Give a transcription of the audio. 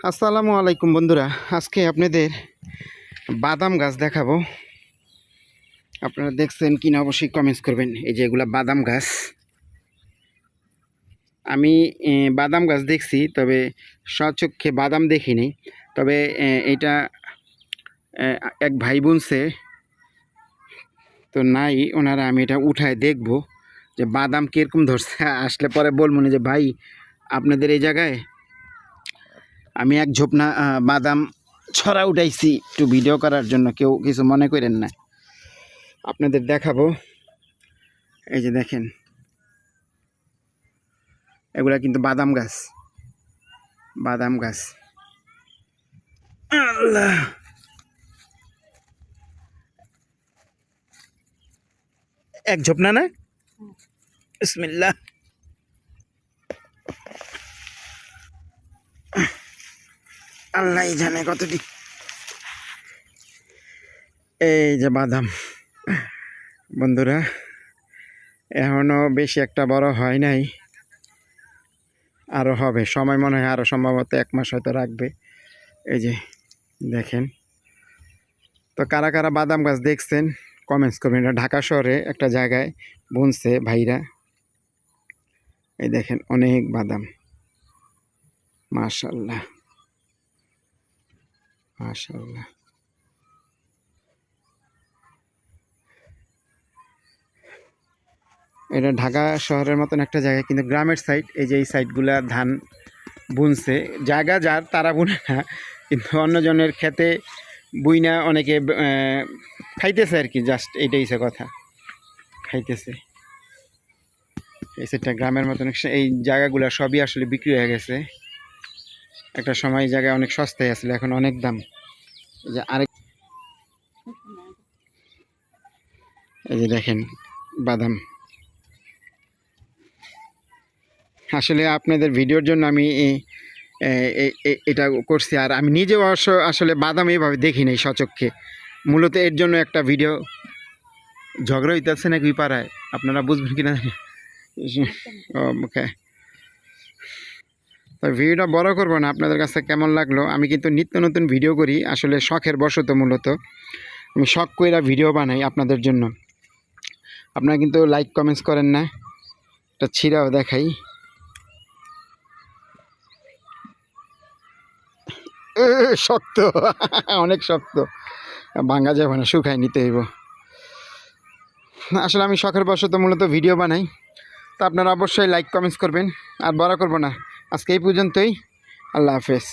আসসালামু আলাইকুম বন্ধুরা, আজকে আপনাদের বাদাম গাছ দেখাবো। আপনারা দেখছেন কিনা অবশ্যই কমেন্টস করবেন। এই যে এগুলা বাদাম গাছ। আমি বাদাম গাছ দেখছি, তবে স্বচক্ষে বাদাম দেখিনি। তবে এটা এক ভাই বোনছে তো নাই ওনারা, আমি এটা উঠায় দেখব যে বাদাম কীরকম ধরছে। আসলে পরে বলবো না যে ভাই আপনাদের এই জায়গায় আমি এক ঝোপনা বাদাম ছড়া উঠাইছি একটু ভিডিও করার জন্য, কেউ কিছু মনে করেন না। আপনাদের দেখাবো। এই যে দেখেন, এগুলা কিন্তু বাদাম গাছ। বাদাম গাছ আল্লাহ, এক ঝোপনা না? বিসমিল্লাহ। আল্লাহ জানে কতটি। এই যে বাদাম বন্ধুরা, এখনো বেশি একটা বড় হয় নাই, আরো হবে সময়, মনে হয় আরো সম্ভবত 1 মাস হয়তো রাখবে। এই যে দেখেন, তো কারা কারা বাদাম গাছ দেখছেন কমেন্টস করবেন। এটা ঢাকা শহরে একটা জায়গায় বুনছে ভাইরা। এই দেখেন অনেক বাদাম, মাশাআল্লাহ মাশাআল্লাহ। এটা ঢাকা শহরের মতন একটা জায়গা, কিন্তু গ্রামের সাইড। এই যে এই সাইডগুলা ধান বুনছে, জায়গা যার তারা বুনে না, কিন্তু অন্যজনের ক্ষেতে বুইনা অনেকে খাইতেছে আর কি, জাস্ট এইটাই সে কথা, খাইতেছে। এই সাইডটা গ্রামের মতন। এই জায়গাগুলো সবই আসলে বিক্রি হয়ে গেছে। একটা সময় জায়গায় অনেক সস্তায় আসলে, এখন অনেক দাম। এই যে আরেক, এই যে দেখেন বাদাম। আসলে আপনাদের ভিডিওর জন্য আমি এটা করছি। আর আমি নিজেও আসলে বাদাম এইভাবে দেখি নাই সচক্ষে, মূলত এর জন্য একটা ভিডিও। ঝগড়া হইতেছে নাকি পাড়ায়, আপনারা বুঝবেন কিনা ওকে। তো ভিডিওটা বড় করবো না, আপনাদের কাছে কেমন লাগলো। আমি কিন্তু নিত্য নতুন ভিডিও করি, আসলে শখের বশত। মূলত আমি শখ কইরা ভিডিও বানাই আপনাদের জন্য। আপনারা কিন্তু লাইক কমেন্টস করেন না। এটা ছিঁড়াও দেখাই, শক্ত অনেক শক্ত, ভাঙা যাবে না, শুকাই নিতে হইব। আসলে আমি শখের বশত মূলত ভিডিও বানাই। তো আপনারা অবশ্যই লাইক কমেন্টস করবেন। আর বড় করবো না, আজকে এই পর্যন্তই। আল্লাহ হাফেজ।